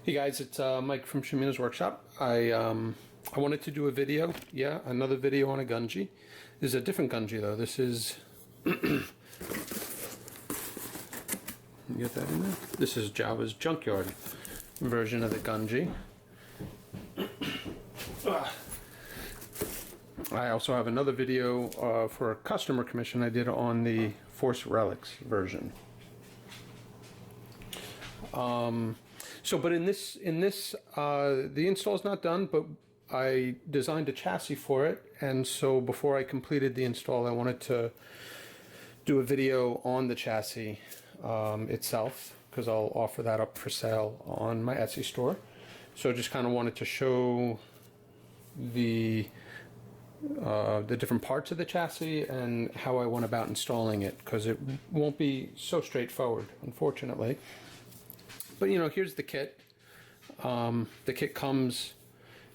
Hey guys, it's Mike from Shamina's Workshop. I wanted to do a video, another video on a Gungi. This is a different Gungi though. This is you get that in there? This is Jawas Junkyard version of the Gungi. I also have another video for a customer commission I did on the Force Relics version. But in this, the install is not done, but I designed a chassis for it, and so before I completed the install, I wanted to do a video on the chassis itself, because I'll offer that up for sale on my Etsy store. So just kind of wanted to show the different parts of the chassis and how I went about installing it, because it won't be so straightforward, unfortunately. But you know, here's the kit. The kit comes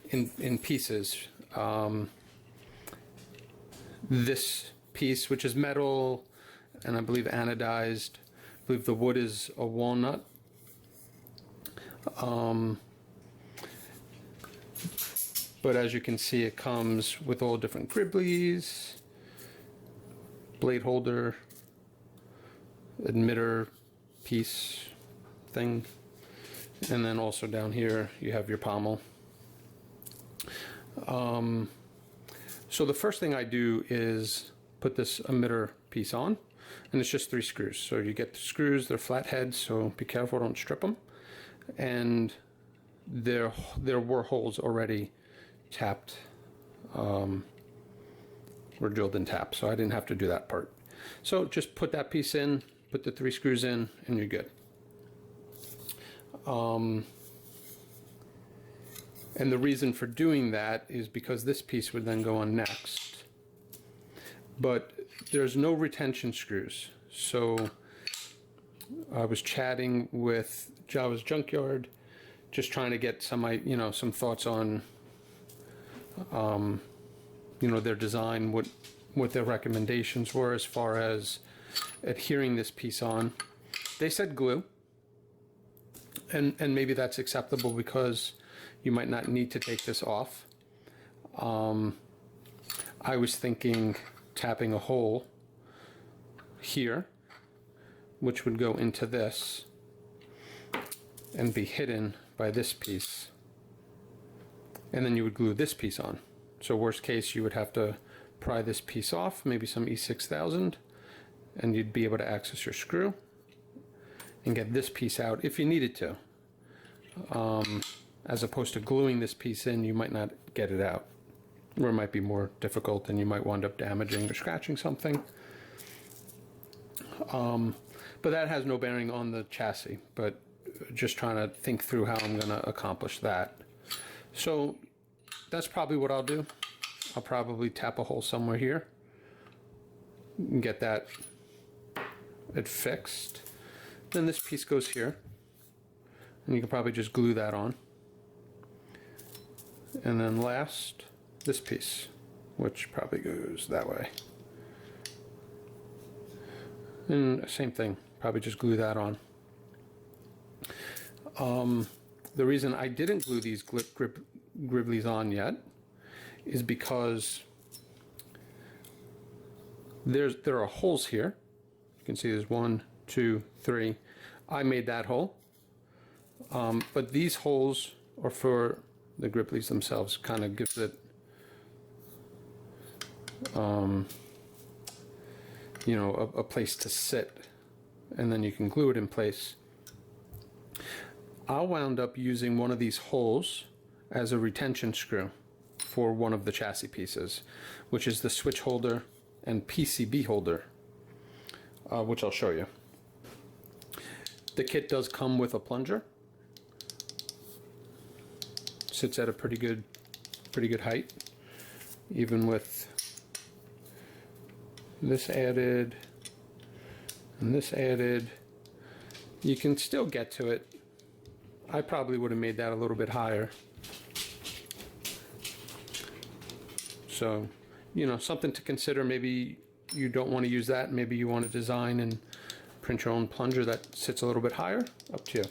in pieces. This piece, which is metal and I believe anodized. I believe the wood is a walnut. But as you can see, it comes with all different gribblies, blade holder, emitter piece thing, and then also down here you have your pommel. So the first thing I do is put this emitter piece on, and it's just 3 screws. So you get the screws, they're flat heads, so be careful, don't strip them. And there were holes already tapped, or drilled and tapped, so I didn't have to do that part. So just put that piece in, put the 3 screws in, and you're good. And the reason for doing that is because this piece would then go on next. But there's no retention screws. So I was chatting with Jawas Junkyard, just trying to get some, some thoughts on, their design, what their recommendations were as far as adhering this piece on. They said glue. And maybe that's acceptable because you might not need to take this off. I was thinking tapping a hole here, which would go into this and be hidden by this piece. And then you would glue this piece on. So worst case, you would have to pry this piece off, maybe some E6000, and you'd be able to access your screw and get this piece out if you needed to. As opposed to gluing this piece in, you might not get it out, or it might be more difficult and you might wind up damaging or scratching something. But that has no bearing on the chassis, but just trying to think through how I'm going to accomplish that. So that's probably what I'll do. I'll probably tap a hole somewhere here and get that fixed. Then this piece goes here, and you can probably just glue that on. And then last, this piece, which probably goes that way. And same thing, probably just glue that on. The reason I didn't glue these gribblies on yet is because there are holes here. You can see there's 1, 2, 3. I made that hole, but these holes are for the gribblies themselves. Kind of gives it, a place to sit, and then you can glue it in place. I wound up using one of these holes as a retention screw for one of the chassis pieces, which is the switch holder and PCB holder, which I'll show you. The kit does come with a plunger. Sits at a pretty good height, even with this added and this added. You can still get to it. I probably would have made that a little bit higher. So, something to consider. Maybe you don't want to use that. Maybe you want to design and print your own plunger that sits a little bit higher. Up to you.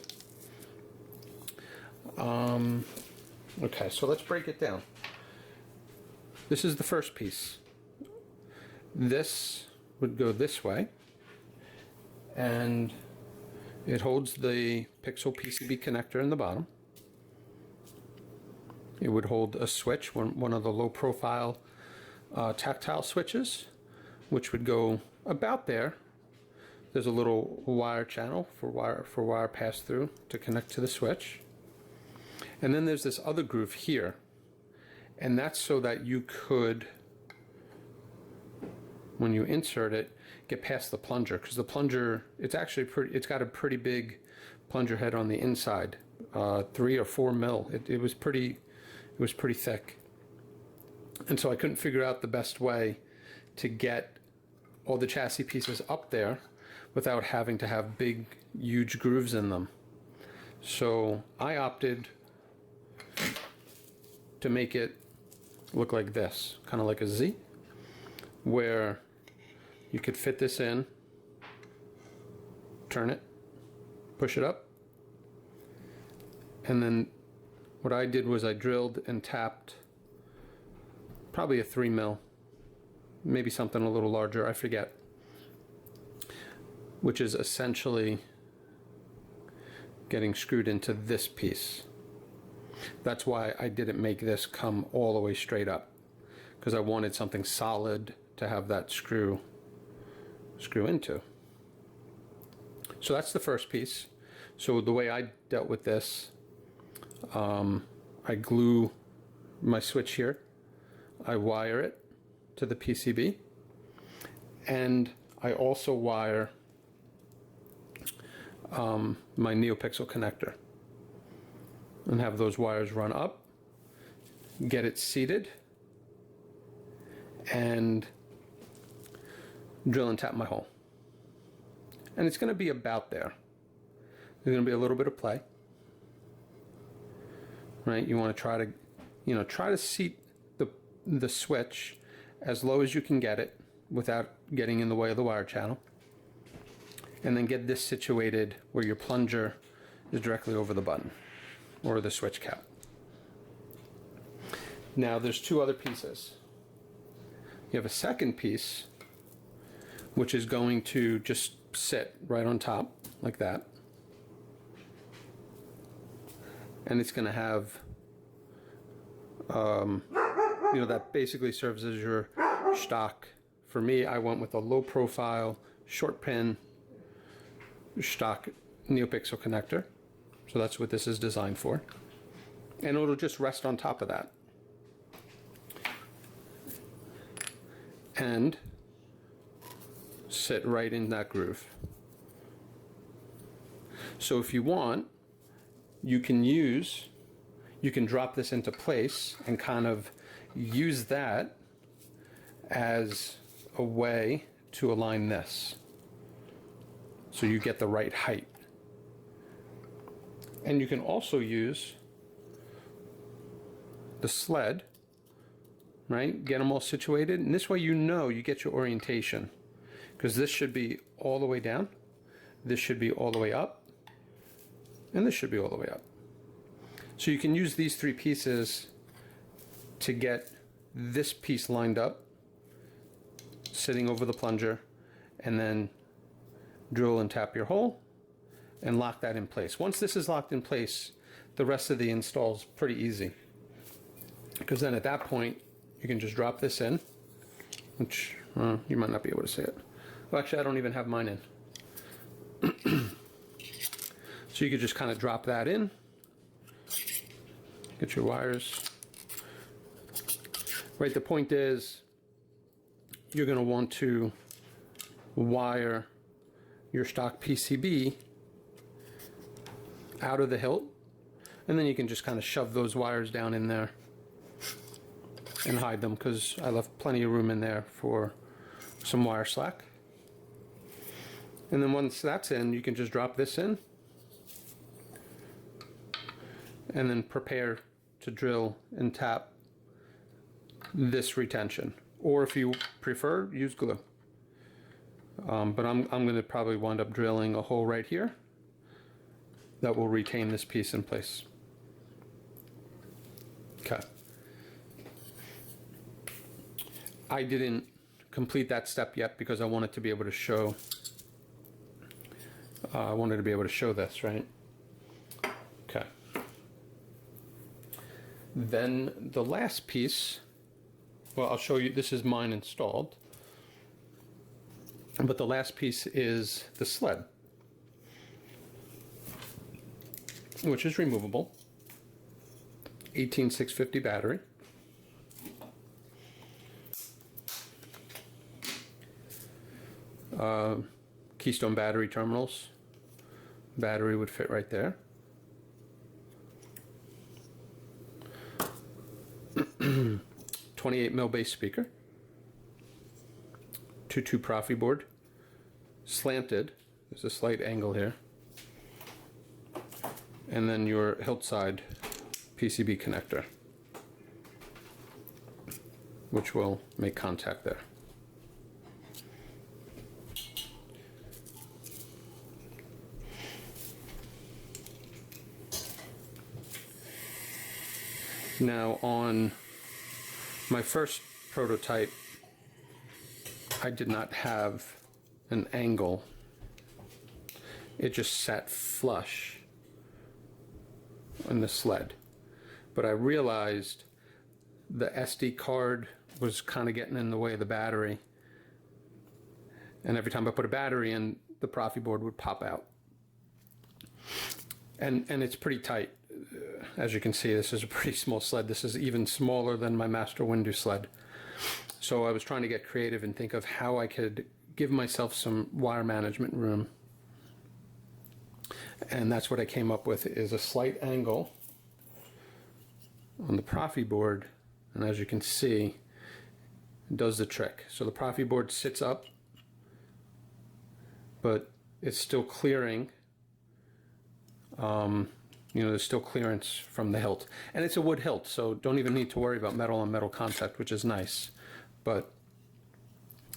Okay, so let's break it down. This is the first piece. This would go this way, and it holds the Pixel PCB connector in the bottom. It would hold a switch, one of the low profile tactile switches, which would go about there. There's a little wire channel for wire pass through to connect to the switch. And then there's this other groove here, and that's so that you could, when you insert it, get past the plunger, because the plunger, it's actually it's got a pretty big plunger head on the inside, 3 or 4 mil. It was pretty thick, and so I couldn't figure out the best way to get all the chassis pieces up there without having to have big, huge grooves in them. So I opted to make it look like this, kind of like a Z, where you could fit this in, turn it, push it up, and then what I did was I drilled and tapped probably a 3 mil, maybe something a little larger, I forget, which is essentially getting screwed into this piece. That's why I didn't make this come all the way straight up, because I wanted something solid to have that screw into. So that's the first piece. So the way I dealt with this, I glue my switch here, I wire it to the PCB, and I also wire my NeoPixel connector, and have those wires run up, get it seated, and drill and tap my hole. And it's going to be about there. There's going to be a little bit of play, right? You want to try to seat the switch as low as you can get it without getting in the way of the wire channel, and then get this situated where your plunger is directly over the button or the switch cap. Now there's 2 other pieces. You have a second piece which is going to just sit right on top like that, and it's going to have that basically serves as your stock. For me, I went with a low profile short pin stock NeoPixel connector, so that's what this is designed for, and it'll just rest on top of that and sit right in that groove. So if you want, you can drop this into place and kind of use that as a way to align this so you get the right height. And you can also use the sled, right? Get them all situated, and this way you get your orientation, because this should be all the way down, this should be all the way up, and this should be all the way up. So you can use these 3 pieces to get this piece lined up, sitting over the plunger, and then drill and tap your hole and lock that in place. Once this is locked in place, the rest of the install is pretty easy, because then at that point you can just drop this in, which you might not be able to see it. Well, actually, I don't even have mine in. So you could just kind of drop that in, get your wires. Right, the point is you're going to want to wire your stock PCB out of the hilt, and then you can just kind of shove those wires down in there and hide them, because I left plenty of room in there for some wire slack. And then once that's in, you can just drop this in and then prepare to drill and tap this retention, or if you prefer, use glue. But I'm going to probably wind up drilling a hole right here that will retain this piece in place. Okay. I didn't complete that step yet because I wanted to be able to show, I wanted to be able to show this, right? Okay. Then the last piece, well, I'll show you, this is mine installed, but the last piece is the sled, which is removable, 18650 battery. Keystone battery terminals. Battery would fit right there. 28mm bass speaker. 2.2 Profi board. Slanted. There's a slight angle here. And then your hilt side PCB connector, which will make contact there. Now on my first prototype, I did not have an angle. It just sat flush on the sled. But I realized the SD card was kind of getting in the way of the battery. And every time I put a battery in, the Profi board would pop out. And it's pretty tight. As you can see, this is a pretty small sled. This is even smaller than my Master Windu sled. So I was trying to get creative and think of how I could give myself some wire management room. And that's what I came up with, is a slight angle on the Profi board. And as you can see, it does the trick. So the Profi board sits up, but it's still clearing. You know, there's still clearance from the hilt. And it's a wood hilt, so don't even need to worry about metal on metal contact, which is nice. But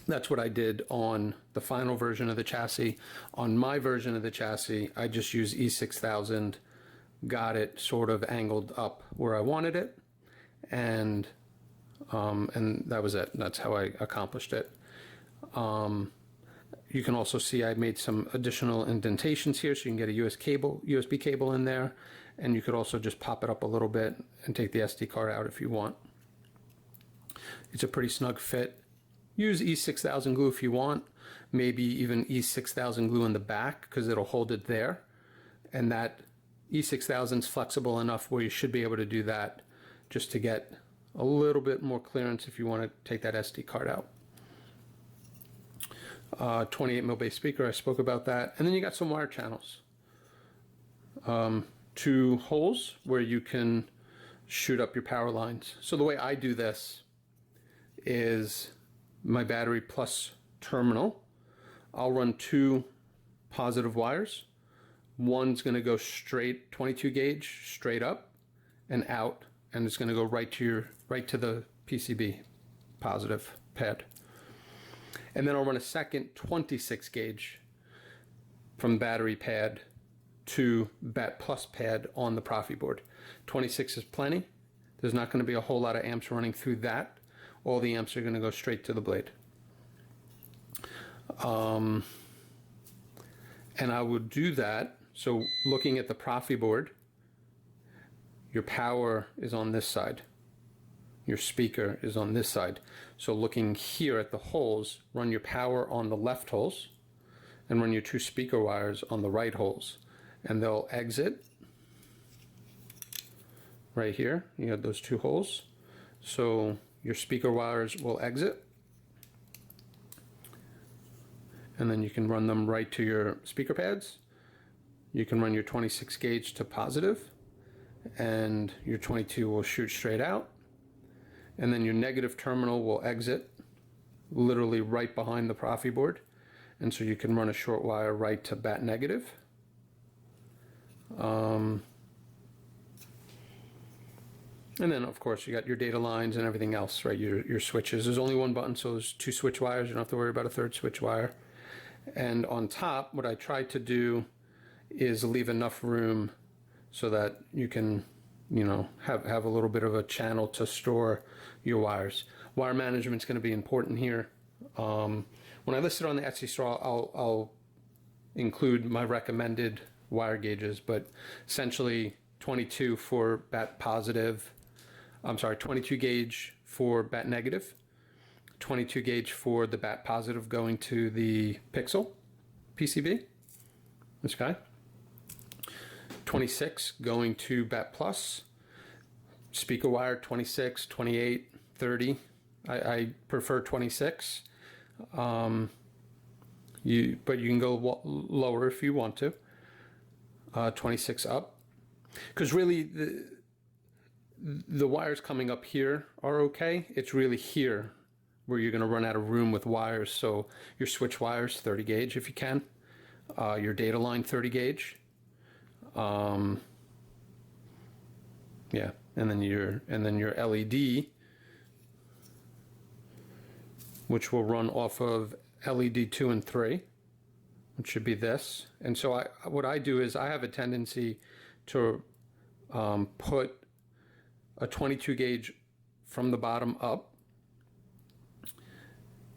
that's what I did on the final version of the chassis. On my version of the chassis, I just used E6000, got it sort of angled up where I wanted it, and that was it. That's how I accomplished it. You can also see I made some additional indentations here, so you can get a USB cable in there, and you could also just pop it up a little bit and take the SD card out if you want. It's a pretty snug fit. Use E6000 glue if you want, maybe even E6000 glue in the back because it'll hold it there, and that E6000 is flexible enough where you should be able to do that just to get a little bit more clearance if you want to take that SD card out. 28mm bass speaker, I spoke about that. And then you got some wire channels. 2 holes where you can shoot up your power lines. So the way I do this is my battery plus terminal. I'll run 2 positive wires. One's going to go straight 22 gauge straight up and out, and it's going to go right to the PCB positive pad. And then I'll run a second 26 gauge from battery pad to bat plus pad on the Profi board. 26 is plenty. There's not going to be a whole lot of amps running through that. All the amps are going to go straight to the blade. And I would do that. So looking at the Profi board, your power is on this side. Your speaker is on this side. So looking here at the holes, run your power on the left holes and run your 2 speaker wires on the right holes. And they'll exit right here. You have those 2 holes. So your speaker wires will exit. And then you can run them right to your speaker pads. You can run your 26 gauge to positive, and your 22 will shoot straight out. And then your negative terminal will exit literally right behind the Profi board, and so you can run a short wire right to bat negative. And then of course you got your data lines and everything else, right? Your switches. There's only 1 button, so there's 2 switch wires. You don't have to worry about a 3rd switch wire. And on top, what I tried to do is leave enough room so that you can you know, have a little bit of a channel to store your wires. Wire management is going to be important here. When I list it on the Etsy store, I'll include my recommended wire gauges, but essentially 22 for bat positive, 22 gauge for bat negative, 22 gauge for the bat positive going to the pixel PCB, this guy, 26 going to bat plus, speaker wire 26, 28, 30. I prefer 26. But you can go lower if you want to. 26 up, because really the wires coming up here are okay. It's really here where you're going to run out of room with wires. So your switch wires 30 gauge if you can. Your data line 30 gauge. Yeah, and then your LED, which will run off of LED 2 and 3, which should be this. And so what I do is I have a tendency to put a 22 gauge from the bottom up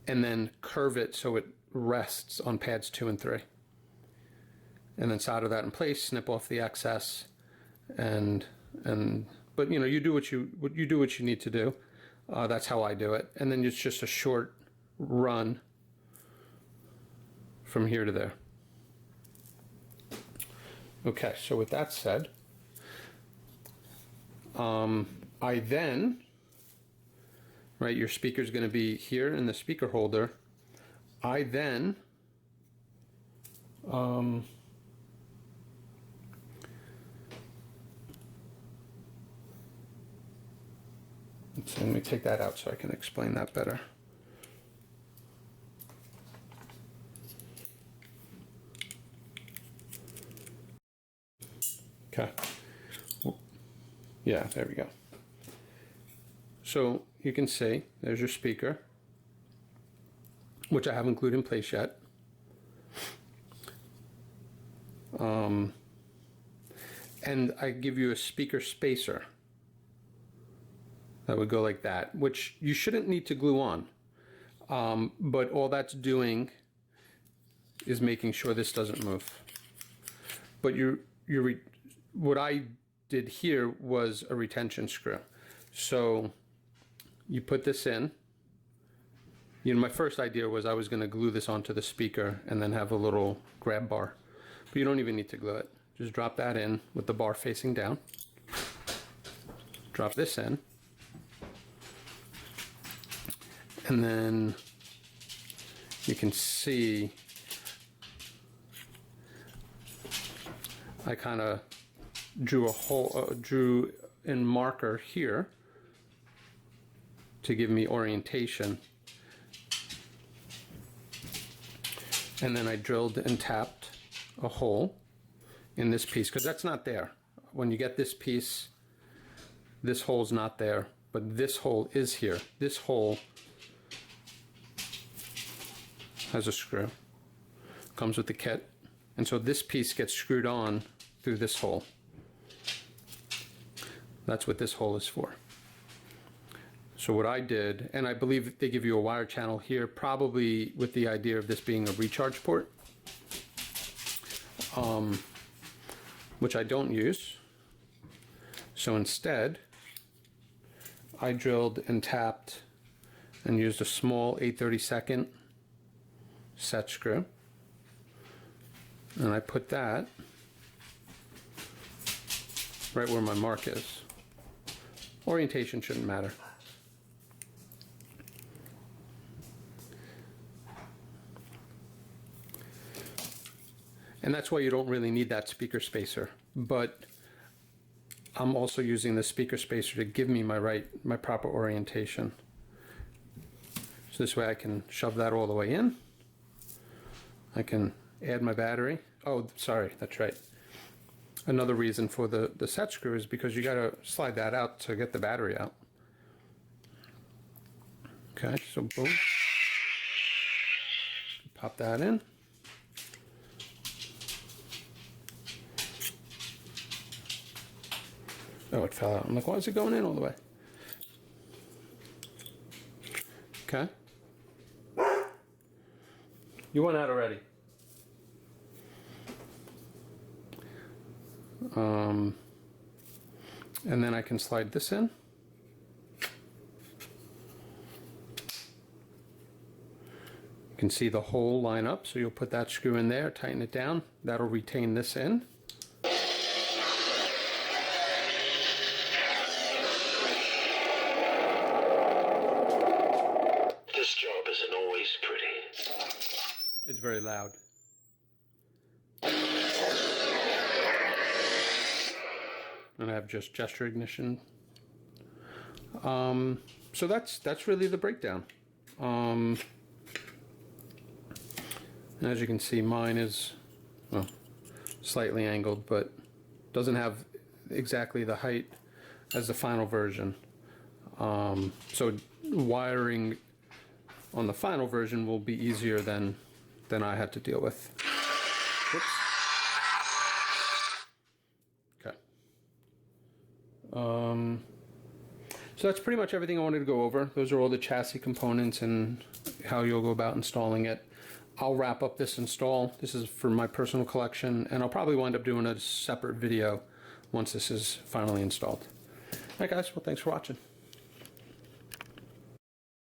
and then curve it so it rests on pads 2 and 3. And then solder that in place, snip off the excess, but you know, you do what you need to do. That's how I do it. And then it's just a short run from here to there. Okay, so with that said, I then, right, your speaker is going to be here in the speaker holder. I then let me take that out so I can explain that better. Okay. Yeah, there we go. So you can see there's your speaker, which I haven't glued in place yet. And I give you a speaker spacer that would go like that, which you shouldn't need to glue on. But all that's doing is making sure this doesn't move. But what I did here was a retention screw. So you put this in. You know, my first idea was I was going to glue this onto the speaker and then have a little grab bar. But you don't even need to glue it. Just drop that in with the bar facing down. Drop this in. And then you can see I kind of drew a hole, drew in marker here to give me orientation. And then I drilled and tapped a hole in this piece, because that's not there. When you get this piece, this hole's not there, but this hole is here. This hole has a screw, comes with the kit, and so this piece gets screwed on through this hole. That's what this hole is for. So what I did, and I believe they give you a wire channel here, probably with the idea of this being a recharge port, which I don't use. So instead, I drilled and tapped and used a small 8/32 set screw, and I put that right where my mark is. Orientation shouldn't matter. And that's why you don't really need that speaker spacer, but I'm also using the speaker spacer to give me my proper orientation. So this way I can shove that all the way in. I can add my battery. Oh, sorry, that's right. Another reason for the set screw is because you got to slide that out to get the battery out. Okay, so boom. Pop that in. Oh, it fell out. I'm like, why is it going in all the way? Okay. You went out already. And then I can slide this in. You can see the hole line up, so you'll put that screw in there, tighten it down. That'll retain this in. This job isn't always pretty. It's very loud. And I have just gesture ignition. So that's really the breakdown. And as you can see, mine is, well, slightly angled, but doesn't have exactly the height as the final version. So wiring on the final version will be easier than I had to deal with. Whoops. Okay. So that's pretty much everything I wanted to go over. Those are all the chassis components and how you'll go about installing it. I'll wrap up this install. This is for my personal collection, and I'll probably wind up doing a separate video once this is finally installed. All right, guys. Well, thanks for watching.